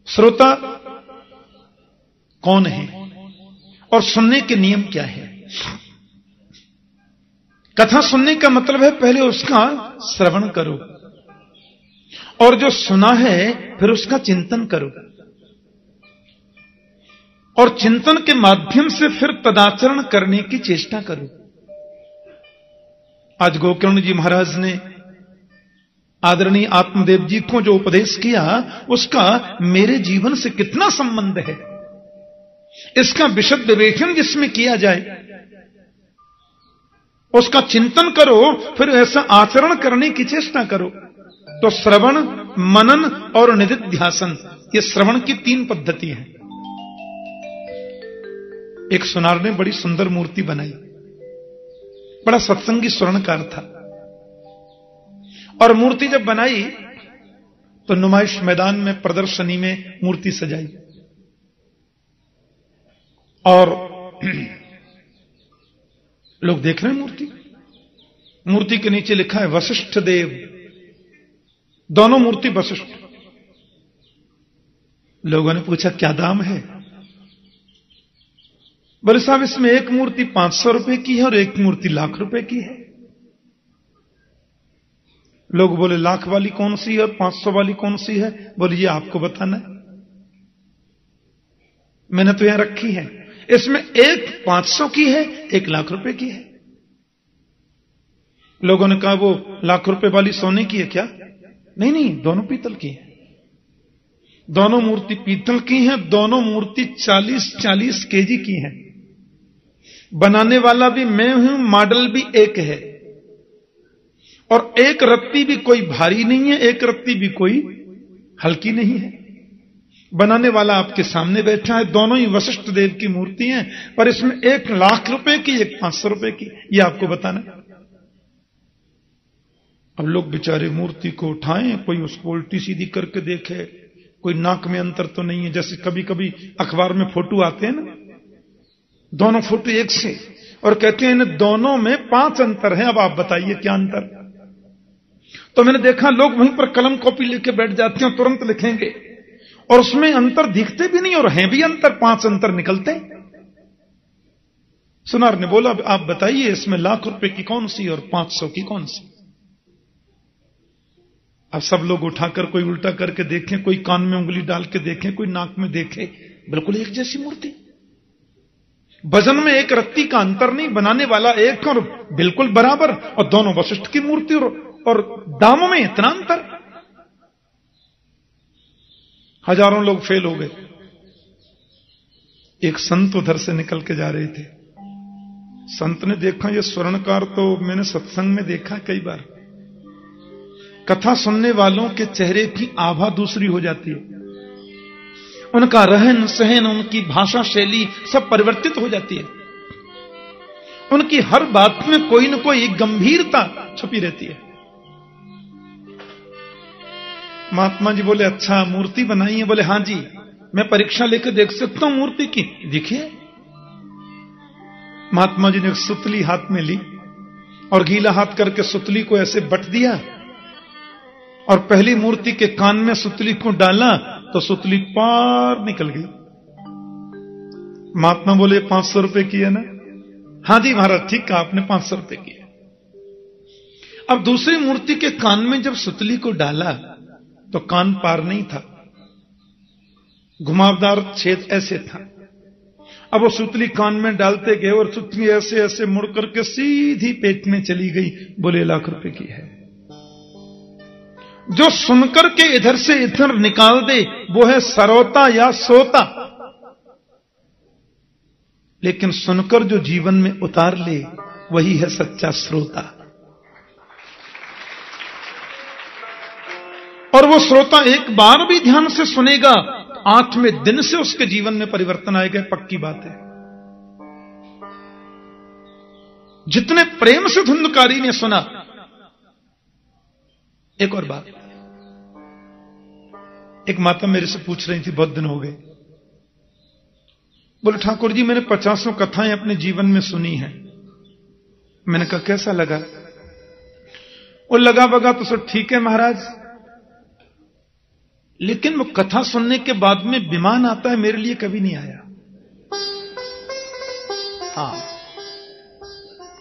श्रोता कौन है और सुनने के नियम क्या है? कथा सुनने का मतलब है पहले उसका श्रवण करो और जो सुना है फिर उसका चिंतन करो और चिंतन के माध्यम से फिर तदाचरण करने की चेष्टा करो। आज गोकर्ण जी महाराज ने आदरणीय आत्मदेव जी को जो उपदेश किया उसका मेरे जीवन से कितना संबंध है, इसका विशद विवेचन जिसमें किया जाए, उसका चिंतन करो, फिर ऐसा आचरण करने की चेष्टा करो। तो श्रवण, मनन और निधिध्यासन, ये श्रवण की 3 पद्धति है। एक सुनार ने बड़ी सुंदर मूर्ति बनाई, बड़ा सत्संगी स्वर्णकार था, और मूर्ति जब बनाई तो नुमाइश मैदान में प्रदर्शनी में मूर्ति सजाई और लोग देख रहे हैं मूर्ति के नीचे लिखा है वशिष्ठ देव, दोनों मूर्ति वशिष्ठ। लोगों ने पूछा क्या दाम है? बोले साहब इसमें एक मूर्ति 500 रुपए की है और एक मूर्ति लाख रुपए की है। लोग बोले लाख वाली कौन सी है और 500 वाली कौन सी है? बोले ये आपको बताना है, मैंने तो यहां रखी है। इसमें एक 500 की है, एक लाख रुपए की है। लोगों ने कहा वो लाख रुपए वाली सोने की है क्या? नहीं, दोनों पीतल की है। दोनों मूर्ति पीतल की हैं, दोनों मूर्ति 40-40 केजी की हैं। बनाने वाला भी मैं हूं, मॉडल भी एक है, और एक रत्ती भी कोई भारी नहीं है, एक रत्ती भी कोई हल्की नहीं है। बनाने वाला आपके सामने बैठा है, दोनों ही वशिष्ठ देव की मूर्ति हैं, पर इसमें एक लाख रुपए की, एक 500 रुपए की, ये आपको बताना। अब लोग बेचारे मूर्ति को उठाएं, कोई उसको उल्टी सीधी करके देखे, कोई नाक में अंतर तो नहीं है। जैसे कभी कभी अखबार में फोटो आते हैं ना, दोनों फोटो एक से, और कहते हैं इन दोनों में 5 अंतर है, अब आप बताइए क्या अंतर। तो मैंने देखा लोग वहीं पर कलम कॉपी लेके बैठ जाते हैं, तुरंत लिखेंगे, और उसमें अंतर दिखते भी नहीं और हैं भी अंतर, 5 अंतर निकलते हैं। सुनार ने बोला आप बताइए इसमें लाख रुपए की कौन सी और 500 की कौन सी? अब सब लोग उठाकर कोई उल्टा करके देखें, कोई कान में उंगली डाल के देखें, कोई नाक में देखे, बिल्कुल एक जैसी मूर्ति। वजन में एक रत्ती का अंतर नहीं, बनाने वाला एक और बिल्कुल बराबर, और दोनों वशिष्ठ की मूर्ति, और दामों में इतना अंतर। हजारों लोग फेल हो गए। एक संत उधर से निकल के जा रहे थे। संत ने देखा ये स्वर्णकार तो मैंने सत्संग में देखा कई बार। कथा सुनने वालों के चेहरे की आभा दूसरी हो जाती है, उनका रहन सहन, उनकी भाषा शैली सब परिवर्तित हो जाती है। उनकी हर बात में कोई न कोई गंभीरता छुपी रहती है। महात्मा जी बोले अच्छा मूर्ति बनाई है? बोले हां जी, मैं परीक्षा लेकर देख सकता हूं मूर्ति की? देखिए। महात्मा जी ने सुतली हाथ में ली और गीला हाथ करके सुतली को ऐसे बट दिया, और पहली मूर्ति के कान में सुतली को डाला तो सुतली पार निकल गई। महात्मा बोले 500 रुपए की है ना? हां जी महाराज, ठीक कहा आपने, 500 रुपए की है। अब दूसरी मूर्ति के कान में जब सुतली को डाला तो कान पार नहीं था, घुमावदार छेद ऐसे था। अब वो सुतली कान में डालते गए और सुतली ऐसे ऐसे मुड़ करके सीधी पेट में चली गई। बोले लाख रुपए की है। जो सुनकर के इधर से इधर निकाल दे वो है सरोता या सोता, लेकिन सुनकर जो जीवन में उतार ले वही है सच्चा श्रोता। और वो श्रोता एक बार भी ध्यान से सुनेगा, 8वें दिन से उसके जीवन में परिवर्तन आएगा, पक्की बात है। जितने प्रेम से धुंधकारी ने सुना। एक और बात, एक माता मेरे से पूछ रही थी, बहुत दिन हो गए, बोले ठाकुर जी मैंने 50 कथाएं अपने जीवन में सुनी हैं। मैंने कहा कैसा लगा? वो लगा बगा तो सब ठीक है महाराज, लेकिन वो कथा सुनने के बाद में विमान आता है, मेरे लिए कभी नहीं आया। हाँ,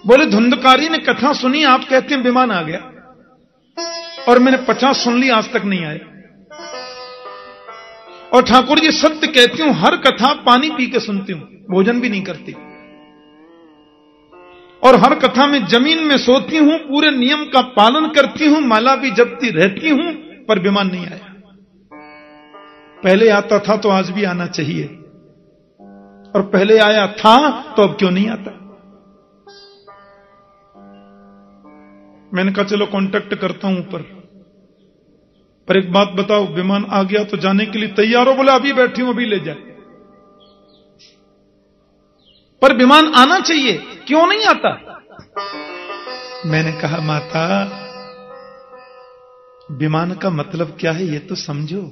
बोले धुंधकारी ने कथा सुनी, आप कहते हैं विमान आ गया, और मैंने 50 सुन ली, आज तक नहीं आया। और ठाकुर जी सत्य कहती हूं, हर कथा पानी पी के सुनती हूं, भोजन भी नहीं करती, और हर कथा में जमीन में सोती हूं, पूरे नियम का पालन करती हूं, माला भी जपती रहती हूं, पर विमान नहीं आया। पहले आता था तो आज भी आना चाहिए, और पहले आया था तो अब क्यों नहीं आता। मैंने कहा चलो कांटेक्ट करता हूं ऊपर, पर एक बात बताओ, विमान आ गया तो जाने के लिए तैयार हो? बोले अभी बैठी हूं, अभी ले जाए। पर विमान आना चाहिए, क्यों नहीं आता? मैंने कहा माता, विमान का मतलब क्या है ये तो समझो।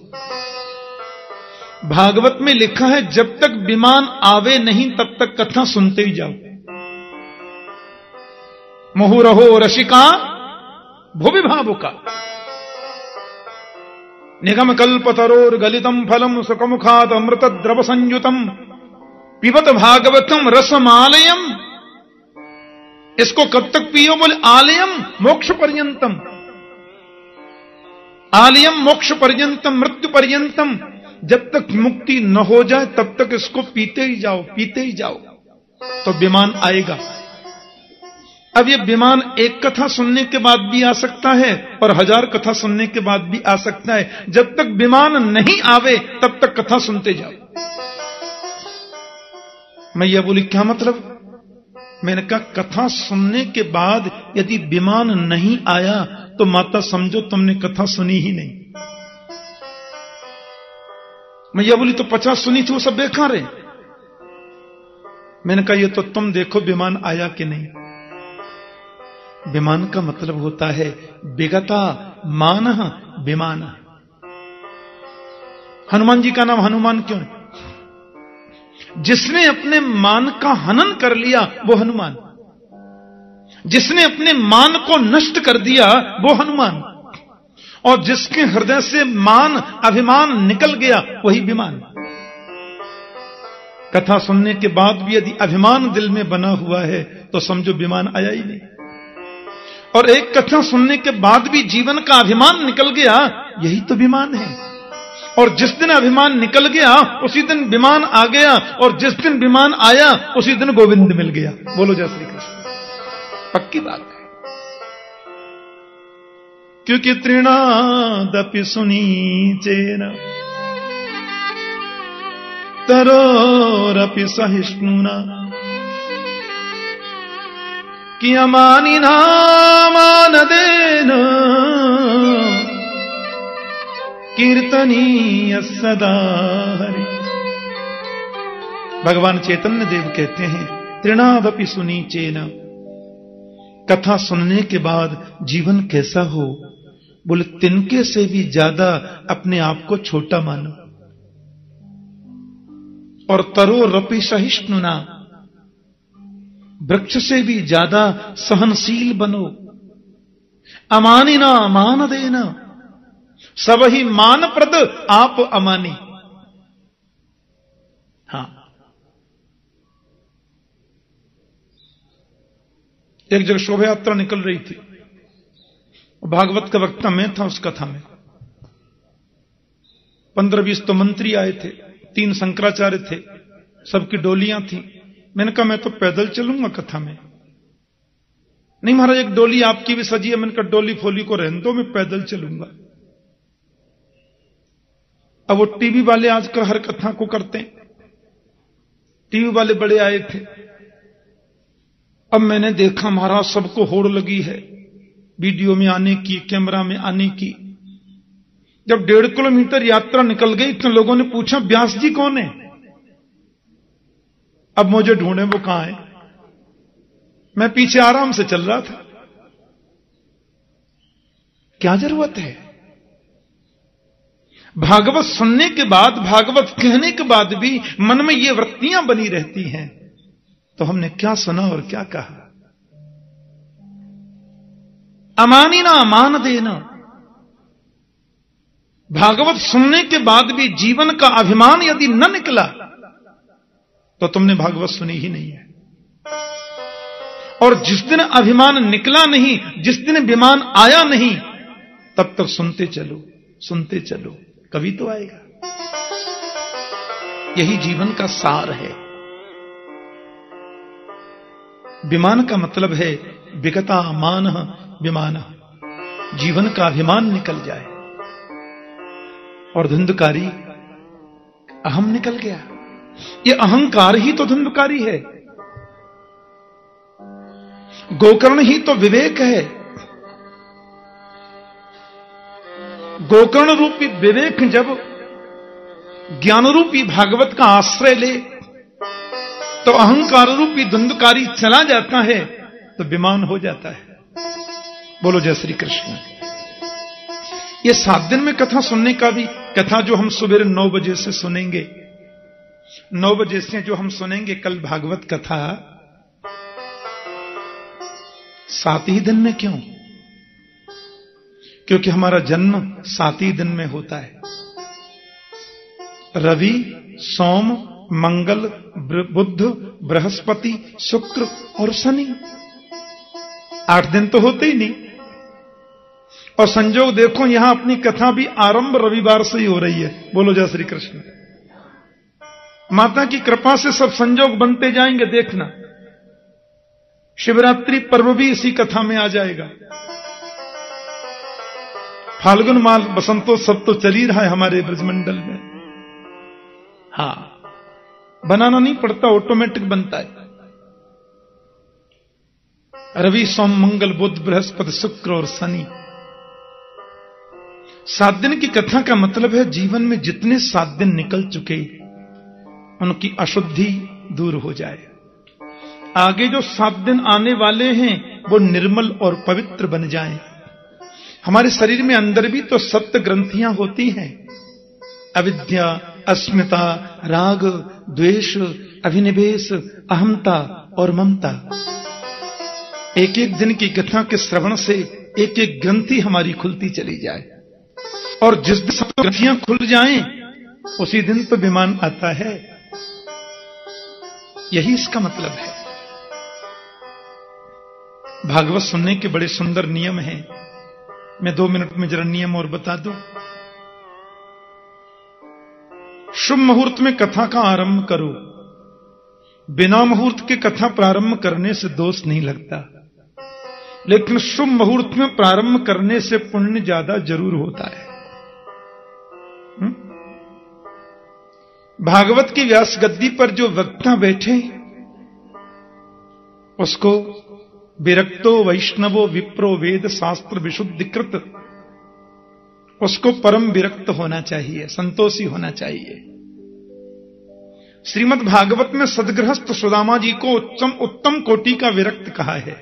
भागवत में लिखा है, जब तक विमान आवे नहीं तब तक कथा सुनते ही जाओ। मुहुरहो रसिका भुवि भावुका निगम कल्पतरोर गलितम फलम सुखमुखाद अमृत द्रव संयुतम पिबत भागवतम रसमालयम। इसको कब तक पियो? बोले आलयम मोक्ष पर्यंतम, आलयम मोक्ष पर्यंतम, मृत्यु पर्यंतम। जब तक मुक्ति न हो जाए तब तक इसको पीते ही जाओ, पीते ही जाओ, तो विमान आएगा। अब ये विमान एक कथा सुनने के बाद भी आ सकता है और 1000 कथा सुनने के बाद भी आ सकता है। जब तक विमान नहीं आवे तब तक कथा सुनते जाओ। मैया बोली क्या मतलब? मैंने कहा कथा सुनने के बाद यदि विमान नहीं आया तो माता समझो तुमने कथा सुनी ही नहीं। मैया बोली तो 50 सुनी थी वो सब बेकार है। मैंने कहा ये तो तुम देखो विमान आया कि नहीं। विमान का मतलब होता है विगता मान विमान। हनुमान जी का नाम हनुमान क्यों है? जिसने अपने मान का हनन कर लिया वो हनुमान, जिसने अपने मान को नष्ट कर दिया वो हनुमान, और जिसके हृदय से मान अभिमान निकल गया वही विमान। कथा सुनने के बाद भी यदि अभिमान दिल में बना हुआ है तो समझो विमान आया ही नहीं। और एक कथा सुनने के बाद भी जीवन का अभिमान निकल गया, यही तो विमान है। और जिस दिन अभिमान निकल गया उसी दिन विमान आ गया, और जिस दिन विमान आया उसी दिन गोविंद मिल गया। बोलो जय श्री कृष्ण। पक्की बात है। क्योंकि तृणादपि सुनीचेन तरोरपि सहिष्णुना कि अमानिना मानदेन कीर्तनीय सदा हरि। भगवान चैतन्य देव कहते हैं तृणादपि सुनीचेन, कथा सुनने के बाद जीवन कैसा हो? बोले तिनके से भी ज्यादा अपने आप को छोटा मानो, और तरोरपि सहिष्णुना, वृक्ष से भी ज्यादा सहनशील बनो। अमानिना मान देना, सब ही मानप्रद आप अमानी। हां, एक जगह शोभा यात्रा निकल रही थी, भागवत का वक्ता मैं था उस कथा में। 15-20 तो मंत्री आए थे, 3 शंकराचार्य थे, सबकी डोलियां थी। मैंने कहा मैं तो पैदल चलूंगा कथा में। नहीं महाराज एक डोली आपकी भी सजी है। मैंने कहा डोली फोली को रहने दो, मैं पैदल चलूंगा। अब वो टीवी वाले आजकल हर कथा को करते हैं, टीवी वाले बड़े आए थे। अब मैंने देखा महाराज सबको होड़ लगी है वीडियो में आने की, कैमरा में आने की। जब 1.5 किलोमीटर यात्रा निकल गई तो लोगों ने पूछा व्यास जी कौन है? अब मुझे ढूंढे वो कहां है। मैं पीछे आराम से चल रहा था। क्या जरूरत है? भागवत सुनने के बाद, भागवत कहने के बाद भी मन में ये वृत्तियां बनी रहती हैं, तो हमने क्या सुना और क्या कहा? अमानिना मान देना, भागवत सुनने के बाद भी जीवन का अभिमान यदि न निकला तो तुमने भागवत सुनी ही नहीं है। और जिस दिन अभिमान निकला नहीं, जिस दिन विमान आया नहीं, तब तक सुनते चलो, कभी तो आएगा। यही जीवन का सार है। विमान का मतलब है विगता मान विमान, जीवन का अभिमान निकल जाए। और धुंधकारी अहम निकल गया। ये अहंकार ही तो धुंधकारी है। गोकर्ण ही तो विवेक है। गोकर्ण रूपी विवेक जब ज्ञान रूपी भागवत का आश्रय ले तो अहंकार रूपी धुंधकारी चला जाता है, तो विमान हो जाता है। बोलो जय श्री कृष्ण। ये 7 दिन में कथा सुनने का भी, कथा जो हम सुबह 9 बजे से सुनेंगे, 9 बजे से जो हम सुनेंगे कल भागवत कथा, 7 ही दिन में क्यों? क्योंकि हमारा जन्म 7 ही दिन में होता है। रवि, सोम, मंगल, बुध, बृहस्पति, शुक्र और शनि, 8 दिन तो होते ही नहीं। और संजोग देखो, यहां अपनी कथा भी आरंभ रविवार से ही हो रही है। बोलो जय श्री कृष्ण। माता की कृपा से सब संजोग बनते जाएंगे, देखना। शिवरात्रि पर्व भी इसी कथा में आ जाएगा। फाल्गुन माल बसंतोत्सव तो चल ही रहा है हमारे ब्रजमंडल में। हां, बनाना नहीं पड़ता, ऑटोमेटिक बनता है। रवि, सोम, मंगल, बुध, बृहस्पति, शुक्र और शनि, 7 दिन की कथा का मतलब है जीवन में जितने 7 दिन निकल चुके उनकी अशुद्धि दूर हो जाए। आगे जो 7 दिन आने वाले हैं वो निर्मल और पवित्र बन जाएं। हमारे शरीर में अंदर भी तो 7 ग्रंथियां होती हैं। अविद्या, अस्मिता, राग, द्वेष, अभिनिवेश, अहमता और ममता। एक एक दिन की कथा के श्रवण से एक एक ग्रंथि हमारी खुलती चली जाए। और जिस दिन 7 ग्रंथियां खुल जाएं, उसी दिन तो विमान आता है। यही इसका मतलब है। भागवत सुनने के बड़े सुंदर नियम हैं। मैं 2 मिनट में जरा नियम और बता दूं। शुभ मुहूर्त में कथा का आरंभ करो। बिना मुहूर्त के कथा प्रारंभ करने से दोष नहीं लगता, लेकिन शुभ मुहूर्त में प्रारंभ करने से पुण्य ज्यादा जरूर होता है। भागवत की व्यास गद्दी पर जो वक्ता बैठे उसको विरक्तो वैष्णवो विप्रो वेद शास्त्र विशुद्धिकृत, उसको परम विरक्त होना चाहिए, संतोषी होना चाहिए। श्रीमद् भागवत में सदगृहस्थ सुदामा जी को उत्तम कोटि का विरक्त कहा है।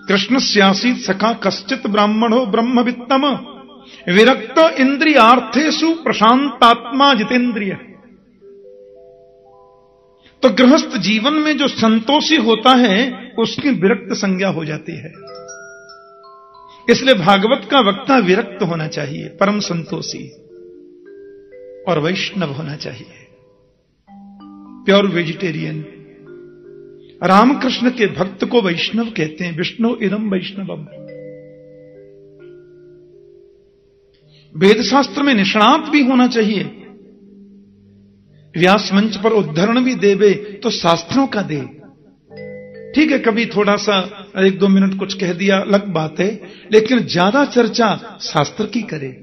कृष्ण स्यासीत सखा कश्चित ब्राह्मणो ब्रह्मवित्तम विरक्त इंद्रियार्थेषु प्रशांतात्मा जितेंद्रिय। तो गृहस्थ जीवन में जो संतोषी होता है उसकी विरक्त संज्ञा हो जाती है। इसलिए भागवत का वक्ता विरक्त होना चाहिए, परम संतोषी, और वैष्णव होना चाहिए, प्योर वेजिटेरियन। रामकृष्ण के भक्त को वैष्णव कहते हैं। विष्णु इदम वैष्णवम। वेद शास्त्र में निष्णात भी होना चाहिए। व्यास मंच पर उद्धरण भी देवे तो शास्त्रों का दे। ठीक है, कभी थोड़ा सा 1-2 मिनट कुछ कह दिया, अलग बात है, लेकिन ज्यादा चर्चा शास्त्र की करे।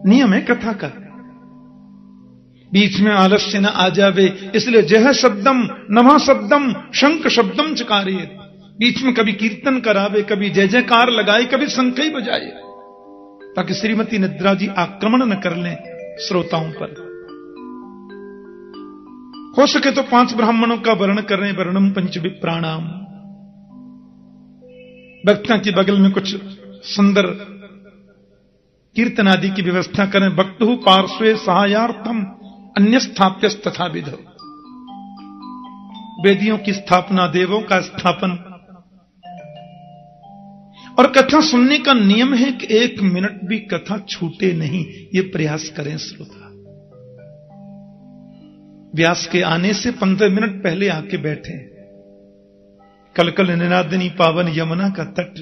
नियम है कथा का। बीच में आलस्य न आ जावे, इसलिए जय शब्दम नमः शब्दम शंख शब्दम चकारे। बीच में कभी कीर्तन करावे, कभी जय जयकार लगाए, कभी शंख ही बजाए, ताकि श्रीमती निद्रा जी आक्रमण न कर लें श्रोताओं पर। हो सके तो 5 ब्राह्मणों का वर्ण कर रहे हैं, वर्णम पंच विप्राणाम। वक्ता के बगल में कुछ सुंदर कीर्तन आदि की व्यवस्था करें। वक्तु पार्श्वे सहायार्थम अन्य स्थाप्य तथा विधो। वेदियों की स्थापना, देवों का स्थापन, और कथा सुनने का नियम है कि 1 मिनट भी कथा छूटे नहीं, ये प्रयास करें श्रोता। व्यास के आने से 15 मिनट पहले आके बैठे। कल कल निनादिनी पावन यमुना का तट,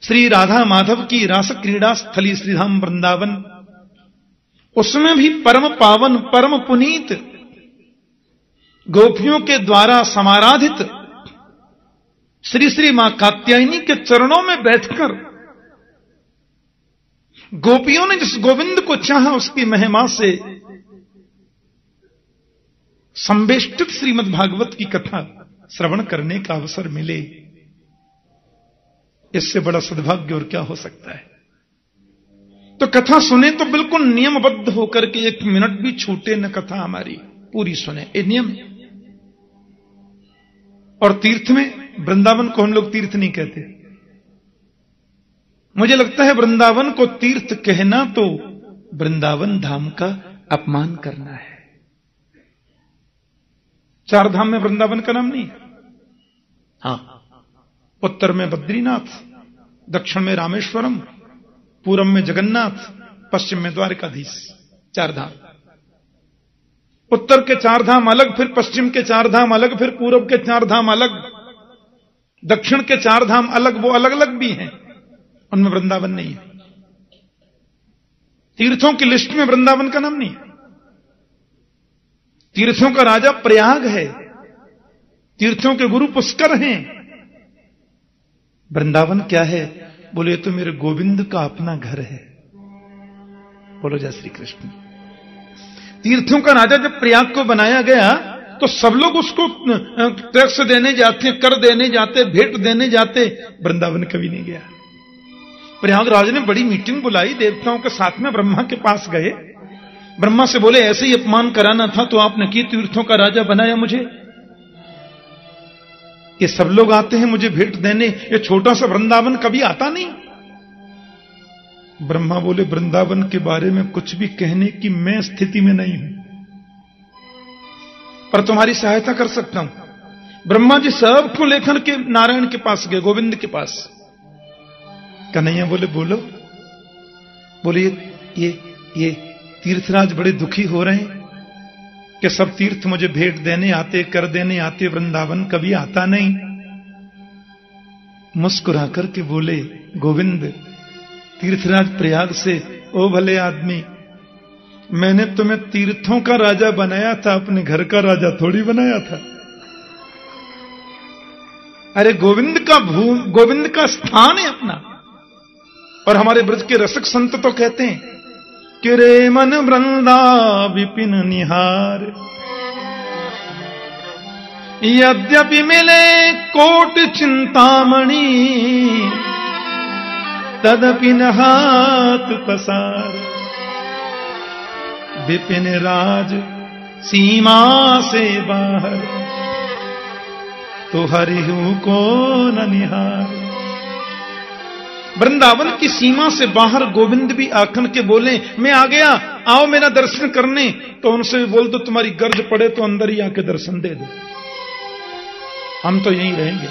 श्री राधा माधव की रास क्रीड़ा स्थली श्रीधाम वृंदावन, उसमें भी परम पावन परम पुनीत गोपियों के द्वारा समाराधित श्री श्री मां कात्यायनी के चरणों में बैठकर गोपियों ने जिस गोविंद को चाहा उसकी महिमा से संवेष्टित श्रीमद् भागवत की कथा श्रवण करने का अवसर मिले, इससे बड़ा सद्भाग्य और क्या हो सकता है। तो कथा सुने तो बिल्कुल नियमबद्ध होकर के 1 मिनट भी छूटे न कथा हमारी, पूरी सुने, ये नियम है। और तीर्थ में, वृंदावन को हम लोग तीर्थ नहीं कहते। मुझे लगता है वृंदावन को तीर्थ कहना तो वृंदावन धाम का अपमान करना है। 4 धाम में वृंदावन का नाम नहीं है। हां, उत्तर में बद्रीनाथ, दक्षिण में रामेश्वरम, पूर्व में जगन्नाथ, पश्चिम में द्वारकाधीश, 4 धाम। उत्तर के 4 धाम अलग, फिर पश्चिम के 4 धाम अलग, फिर पूर्व के 4 धाम अलग, दक्षिण के 4 धाम अलग, वो अलग अलग भी हैं, उनमें वृंदावन नहीं है। तीर्थों की लिस्ट में वृंदावन का नाम नहीं है। तीर्थों का राजा प्रयाग है, तीर्थों के गुरु पुष्कर हैं। वृंदावन क्या है? बोले तो मेरे गोविंद का अपना घर है। बोलो जय श्री कृष्ण। तीर्थों का राजा जब प्रयाग को बनाया गया तो सब लोग उसको टैक्स देने जाते, कर देने जाते, भेंट देने जाते, वृंदावन कभी नहीं गया। प्रयागराज ने बड़ी मीटिंग बुलाई, देवताओं के साथ में ब्रह्मा के पास गए। ब्रह्मा से बोले ऐसे ही अपमान कराना था तो आपने की, तीर्थों का राजा बनाया मुझे, ये सब लोग आते हैं मुझे भेंट देने, ये छोटा सा वृंदावन कभी आता नहीं। ब्रह्मा बोले वृंदावन के बारे में कुछ भी कहने की मैं स्थिति में नहीं हूं, पर तुम्हारी सहायता कर सकता हूं। ब्रह्मा जी सबको लेकर के नारायण के पास गए, गोविंद के पास। कन्हैया बोले बोलो। बोले ये तीर्थराज बड़े दुखी हो रहे हैं कि सब तीर्थ मुझे भेंट देने आते, कर देने आते, वृंदावन कभी आता नहीं। मुस्कुरा करके बोले गोविंद, तीर्थराज प्रयाग से, ओ भले आदमी, मैंने तुम्हें तीर्थों का राजा बनाया था, अपने घर का राजा थोड़ी बनाया था। अरे गोविंद का स्थान है अपना। और हमारे ब्रज के रसिक संत तो कहते हैं कि रे मन वृंदा विपिन निहार, यद्यपि मिले कोट चिंतामणि, तदपि न हाथ पसार। विपिन राज सीमा से बाहर, तो हरिहु को न निहार। वृंदावन की सीमा से बाहर गोविंद भी आखन के बोले मैं आ गया, आओ मेरा दर्शन करने। तो उनसे भी बोल दो तुम्हारी गर्ज पड़े तो अंदर ही आके दर्शन दे दो, हम तो यहीं रहेंगे।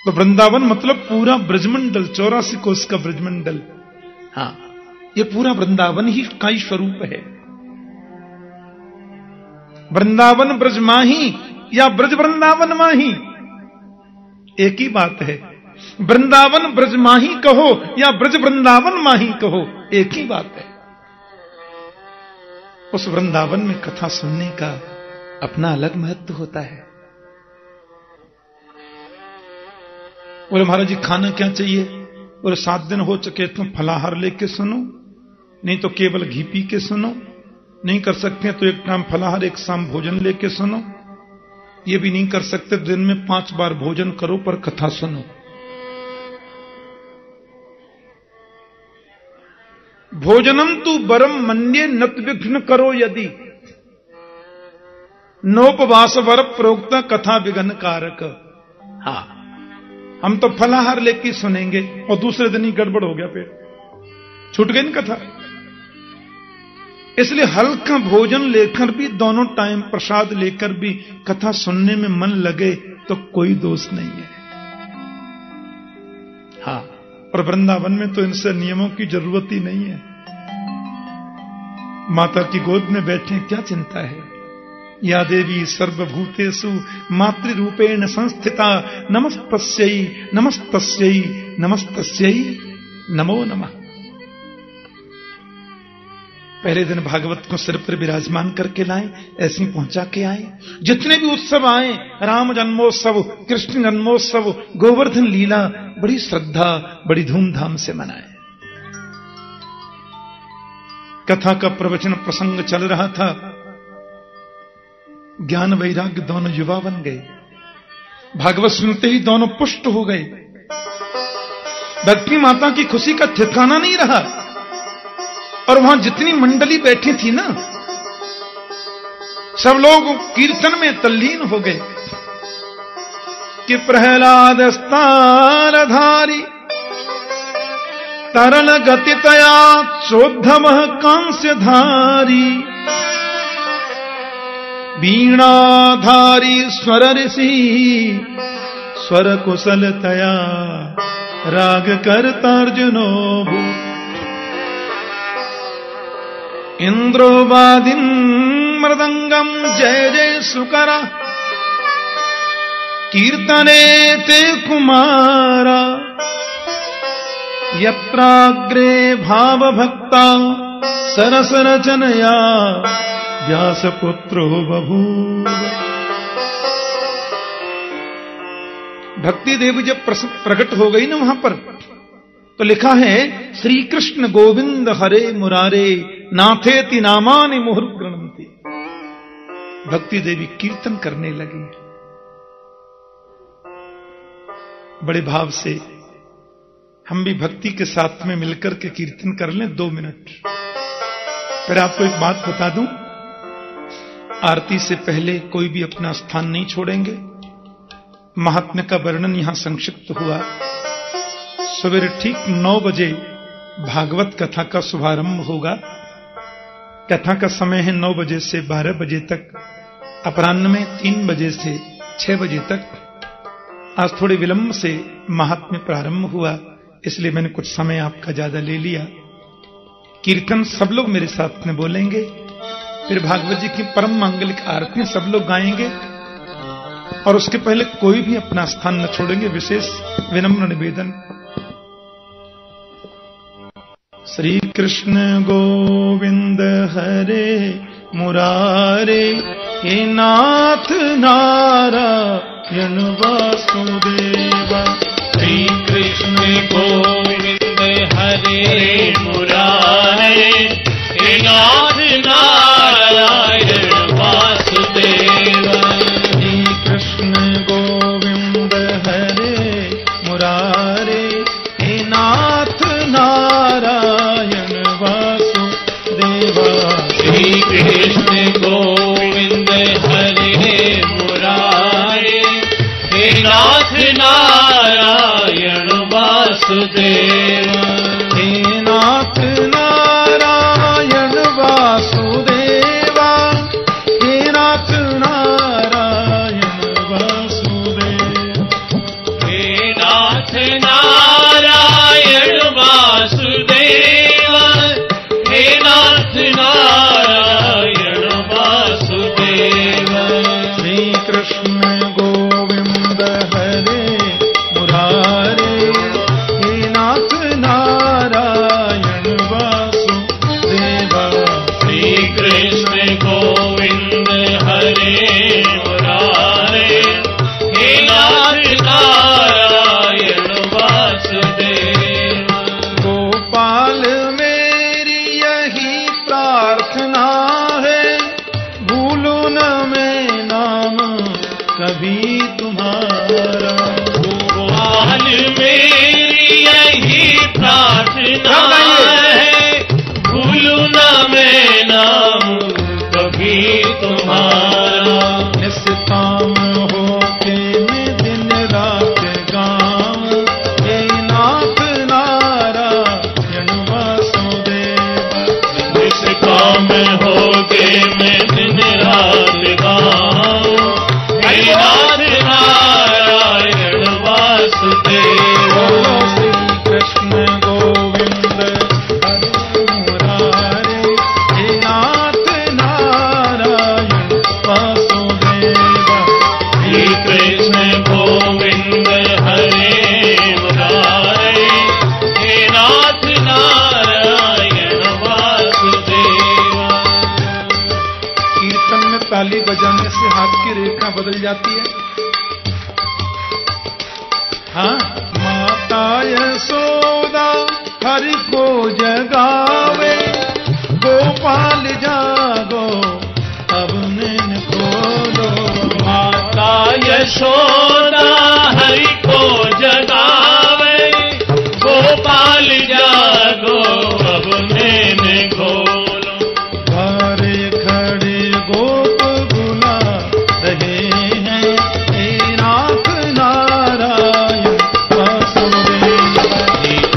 तो वृंदावन मतलब पूरा ब्रजमंडल, 84 कोस का ब्रजमंडल। हाँ, ये पूरा वृंदावन ही का ही स्वरूप है। वृंदावन ब्रज माही या ब्रज वृंदावन माही एक ही बात है। वृंदावन ब्रज माही कहो या ब्रज वृंदावन माही कहो, एक ही बात है। उस वृंदावन में कथा सुनने का अपना अलग महत्व होता है। बोले महाराज जी खाना क्या चाहिए? बोले 7 दिन हो चुके तुम फलाहार लेके सुनो, नहीं तो केवल घी पी के सुनो, नहीं कर सकते तो एक टाइम फलाहार एक शाम भोजन लेके सुनो, ये भी नहीं कर सकते दिन में 5 बार भोजन करो पर कथा सुनो। भोजनम तू बरम मन्ये नत विघ्न करो यदि, नोपवास वर प्रोक्ता कथा विघ्न कारक। हाँ, हम तो फलाहार लेके सुनेंगे और दूसरे दिन ही गड़बड़ हो गया, पेट छूट गई ना कथा। इसलिए हल्का भोजन लेकर भी, दोनों टाइम प्रसाद लेकर भी कथा सुनने में मन लगे तो कोई दोष नहीं है। हाँ, और वृंदावन में तो इनसे नियमों की जरूरत ही नहीं है। माता की गोद में बैठे, क्या चिंता है। या देवी सर्वभूतेषु मातृरूपेण संस्थिता नमस्तस्यै नमस्तस्यै नमस्तस्यै नमो नमः। पहले दिन भागवत को सिर पर विराजमान करके लाए, ऐसे ही पहुंचा के आए। जितने भी उत्सव आए, राम जन्मोत्सव, कृष्ण जन्मोत्सव, गोवर्धन लीला, बड़ी श्रद्धा, बड़ी धूमधाम से मनाए। कथा का प्रवचन प्रसंग चल रहा था। ज्ञान वैराग्य दोनों युवा बन गए। भागवत सुनते ही दोनों पुष्ट हो गए। भक्ति माता की खुशी का ठिकाना नहीं रहा। और वहां जितनी मंडली बैठी थी ना, सब लोग कीर्तन में तल्लीन हो गए कि प्रहलाद स्तारधारी तरल गतितया चोद्धव कांस्यधारी वीणाधारी स्वर ऋषि स्वर कुशलतया राग करतार्जुनो भूत इंद्रोवादिं मृदंगम जय जय सुकरा कीर्तने ते कुमारा यत्राग्रे भाव भक्ता सरस रचनया व्यासपुत्रो बभूव। भक्ति देवी जब प्रकट हो गई ना वहां पर, तो लिखा है श्री कृष्ण गोविंद हरे मुरारे नाथेति नामानि मुहुर्गृणन्ति। भक्ति देवी कीर्तन करने लगी बड़े भाव से। हम भी भक्ति के साथ में मिलकर के कीर्तन कर लें 2 मिनट। फिर आपको एक बात बता दूं, आरती से पहले कोई भी अपना स्थान नहीं छोड़ेंगे। महात्म्य का वर्णन यहां संक्षिप्त हुआ। सवेरे ठीक 9 बजे भागवत कथा का शुभारंभ होगा। कथा का समय है 9 बजे से 12 बजे तक। अपराह्न में 3 बजे से 6 बजे तक। आज थोड़े विलंब से महात्म्य प्रारंभ हुआ, इसलिए मैंने कुछ समय आपका ज्यादा ले लिया। कीर्तन सब लोग मेरे साथ में बोलेंगे, फिर भागवत जी की परम मांगलिक आरती सब लोग गाएंगे, और उसके पहले कोई भी अपना स्थान न छोड़ेंगे। विशेष विनम्र निवेदन। श्री कृष्ण गोविंद हरे मुरारे हे नाथ नारायण वासुदेव। श्री कृष्ण गोविंद हरे मुरारे हे नाथ नारायण वासुदेव। श्री कृष्ण गोविंद हरे मुरारे हे नाथ नारायण वासुदेव। श्री कृष्ण गोविंद हरे मुरारे हे नाथ नारायण वासुदेव। हे नाथ नारायण वासुदेव। हे नाथ नारायण वासुदेव। हे नाथ नारायण वासुदेव। हे नाथ नारायण वासुदेव। श्री कृष्ण गोविंद हरे मुरारे हे नाथ नारायण वासुदेव। श्री कृष्ण गोविंद हरे मुरारे हे नाथ नारायण वासुदेव। गोपाल मेरी यही प्रार्थना है, भूलू न मैं नाम कभी तुम्हारा। गोपाल मेरी यही प्रार्थना है, भूलू न मैं नाम कभी तुम्हारा। निष्काम होके मैं दिन रात गाऊं, हे नाथ नारायण वासुदेव। निष्काम होके मैं दिन रात गाऊं, हे नाथ नारायण वासुदेव। बोलो श्री ताली बजाने से हाथ की रेखा बदल जाती है। हाँ, माता यशोदा हरि को जगावे, गोपाल जागो अब नैन खोलो। माता यशोदा हरि को जगावे, गोपाल जागो अब नैन खोलो। घरे खड़े गोप बुला रहे हैं, हे नाथ नारायण वासुदेव।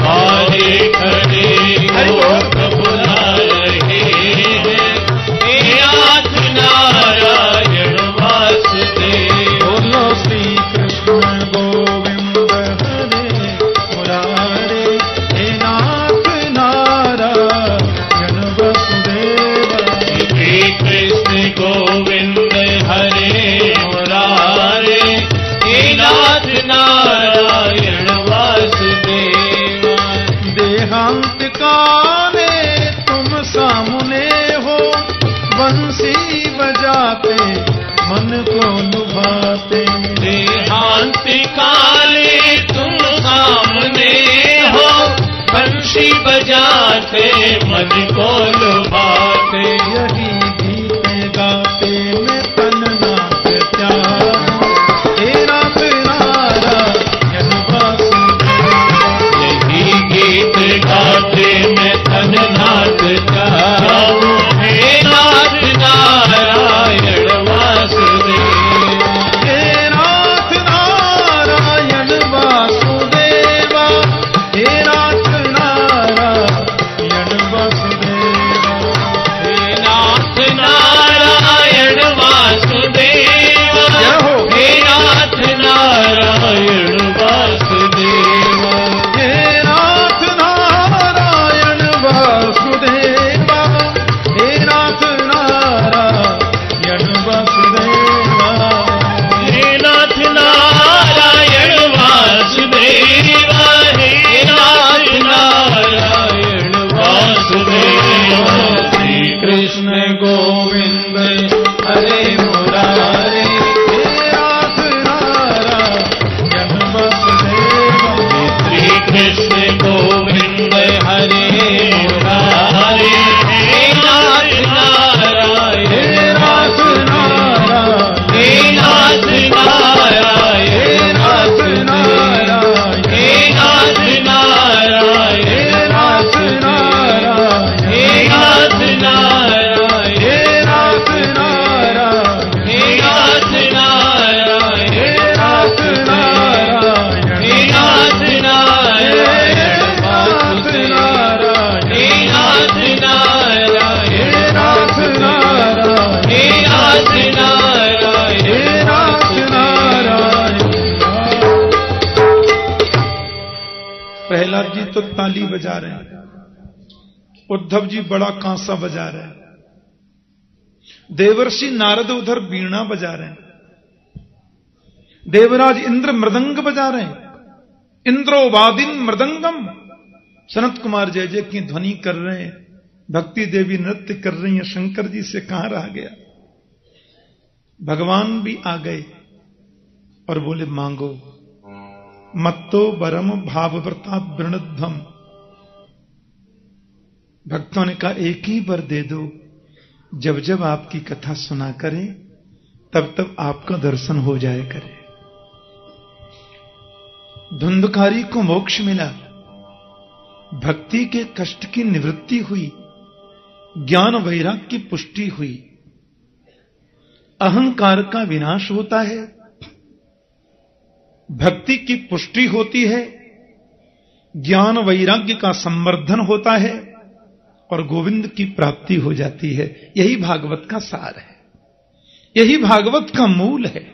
घरे खड़े गोप बुला रहे हैं, हे नाथ नारायण वासुदेव। बोलो श्री कृष्ण गोविंद हरे मुरारे, हे नाथ नारायण वसुदेव। श्री कृष्ण गोविंद हरे मुरारे, हे नाथ नारायण वासुदेव। देहांत काले तुम सामने हो, बंसी बजाते मन को लुभाते। देहांत काले तुम सामने हो, बंशी बजाते मन को लुभाते। यही गीत गाते में तन नाच त्यागो, हे नाथ नारायण वासुदेव। यही गीत गाते में तन नाच जाओ, हे नाथ नारायण वासुदेव। हे नाथ नारायण वासुदेव, हे नाथ नारायण वासुदेव। हे नाथ नारायण वासुदेव, जय हो। हे नाथ नारायण वासुदेव। हे नाथ नारायण वासुदेव, हे नाथ नारायण वासुदेव। हे नाथ नारायण वासुदेव, हे नाथ नारायण वासुदेव। श्री कृष्ण गोविंद हरे मुरारे, हे नाथ नारायण वासुदेव। श्री कृष्ण गोविंद हरे मुरारे, हे नाथ नारायण हे नाथ नारायण, हे नाथ नारायण, हे नाथ नारायण, हे नाथ नारायण, हे नाथ नारायण, हे नाथ नारायण, हे नाथ नारायण, हे नाथ नारायण, हे नाथ नारायण, हे नाथ नारायण वासुदेव। हे नाथ नारायण, हे नाथ नारायण, हे नाथ नारायण, हे नाथ नारायण। प्रहलाद जी तो ताली बजा रहे हैं, उद्धव जी बड़ा कांसा बजा रहे हैं, देवर्षि नारद उधर वीणा बजा रहे हैं, देवराज इंद्र मृदंग बजा रहे हैं, इंद्रो वादिन मृदंगम। सनत कुमार जय जय की ध्वनि कर रहे हैं, भक्ति देवी नृत्य कर रही हैं, शंकर जी से कहां रह गया। भगवान भी आ गए और बोले मांगो, मत्तो बरम भावव्रता वृणध्वम। भक्तों ने कहा एक ही वर दे दो, जब जब आपकी कथा सुना करें तब तब आपका दर्शन हो जाए करे। धुंधकारी को मोक्ष मिला, भक्ति के कष्ट की निवृत्ति हुई, ज्ञान वैराग्य की पुष्टि हुई, अहंकार का विनाश होता है, भक्ति की पुष्टि होती है, ज्ञान वैराग्य का संवर्धन होता है और गोविंद की प्राप्ति हो जाती है। यही भागवत का सार है, यही भागवत का मूल है।